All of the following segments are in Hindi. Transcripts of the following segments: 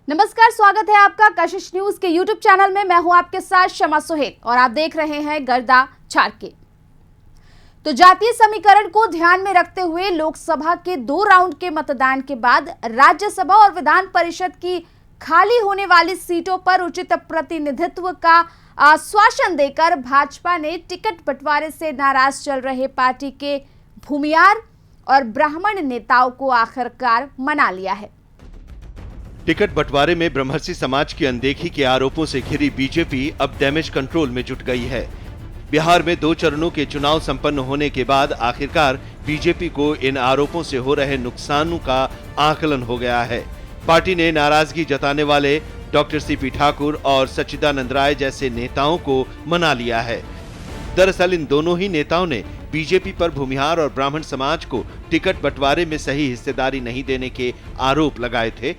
नमस्कार, स्वागत है आपका कशिश न्यूज के यूट्यूब चैनल में। मैं हूं आपके साथ शमा सुहेल और आप देख रहे हैं गर्दा छाड़के। तो जातीय समीकरण को ध्यान में रखते हुए लोकसभा के 2 राउंड के मतदान के बाद राज्यसभा और विधान परिषद की खाली होने वाली सीटों पर उचित प्रतिनिधित्व का आश्वासन देकर भाजपा ने टिकट बंटवारे से नाराज चल रहे पार्टी के भूमियार और ब्राह्मण नेताओं को आखिरकार मना लिया है। टिकट बंटवारे में ब्रह्मर्षि समाज की अनदेखी के आरोपों से घिरी बीजेपी अब डैमेज कंट्रोल में जुट गई है। बिहार में 2 चरणों के चुनाव संपन्न होने के बाद आखिरकार बीजेपी को इन आरोपों से हो रहे नुकसानों का आकलन हो गया है। पार्टी ने नाराजगी जताने वाले डॉक्टर सीपी ठाकुर और सच्चिदानंद राय जैसे नेताओं को मना लिया है। दरअसल इन दोनों ही नेताओं ने बीजेपी पर भूमिहार और ब्राह्मण समाज को टिकट बंटवारे में सही हिस्सेदारी नहीं देने के आरोप लगाए थे।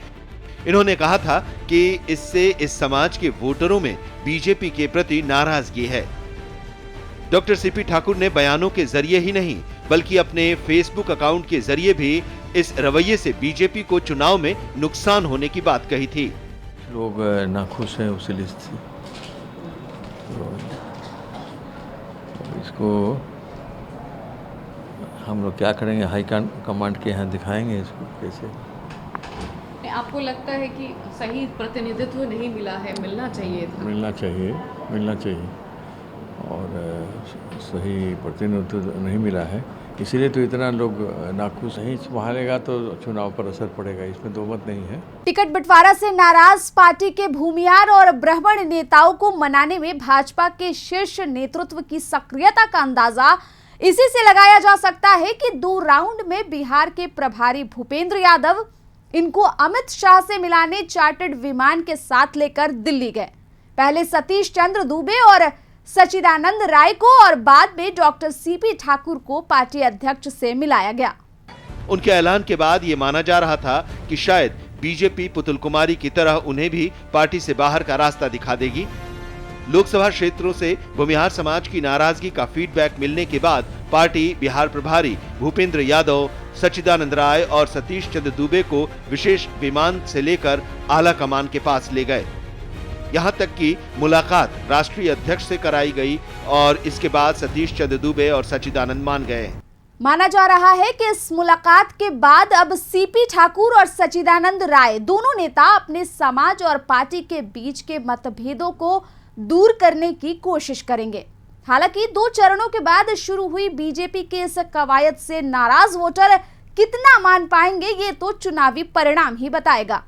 इन्होंने कहा था कि इससे इस समाज के वोटरों में बीजेपी के प्रति नाराजगी है। डॉक्टर सीपी ठाकुर ने बयानों के जरिए ही नहीं बल्कि अपने फेसबुक अकाउंट के जरिए भी इस रवैये से बीजेपी को चुनाव में नुकसान होने की बात कही थी। लोग नाखुश हैं उस लिस्ट से, तो इसको हम लोग क्या करेंगे, हाई कमांड के यहाँ दिखाएंगे इसको कैसे। आपको लगता है कि सही प्रतिनिधित्व नहीं मिला है? मिलना चाहिए था। मिलना चाहिए और सही प्रतिनिधित्व नहीं मिला है, इसीलिए तो इतना लोग नाखुश नहीं संभालेगा तो चुनाव पर असर पड़ेगा, इसमें दो मत नहीं है। टिकट बंटवारा से नाराज पार्टी के भूमियार और ब्राह्मण नेताओं को मनाने में भाजपा के शीर्ष नेतृत्व की सक्रियता का अंदाजा इसी से लगाया जा सकता है कि 2 राउंड में बिहार के प्रभारी भूपेंद्र यादव इनको अमित शाह से मिलाने चार्टर्ड विमान के साथ लेकर दिल्ली गए। पहले सतीश चंद्र दुबे और सच्चिदानंद राय को और बाद में डॉक्टर सीपी ठाकुर को पार्टी अध्यक्ष से मिलाया गया। उनके ऐलान के बाद ये माना जा रहा था कि शायद बीजेपी पुतुल कुमारी की तरह उन्हें भी पार्टी से बाहर का रास्ता दिखा देगी। लोकसभा क्षेत्रों से भूमिहार समाज की नाराजगी का फीडबैक मिलने के बाद पार्टी बिहार प्रभारी भूपेंद्र यादव, सच्चिदानंद राय और सतीश चंद्र दुबे को विशेष विमान से लेकर आला कमान के पास ले गए। यहां तक कि मुलाकात राष्ट्रीय अध्यक्ष से कराई गई और इसके बाद सतीश चंद्र दुबे और सच्चिदानंद मान गए। माना जा रहा है कि इस मुलाकात के बाद अब सीपी ठाकुर और सच्चिदानंद राय दोनों नेता अपने समाज और पार्टी के बीच के मतभेदों को दूर करने की कोशिश करेंगे। हालांकि 2 चरणों के बाद शुरू हुई बीजेपी के इस कवायद से नाराज वोटर कितना मान पाएंगे, ये तो चुनावी परिणाम ही बताएगा।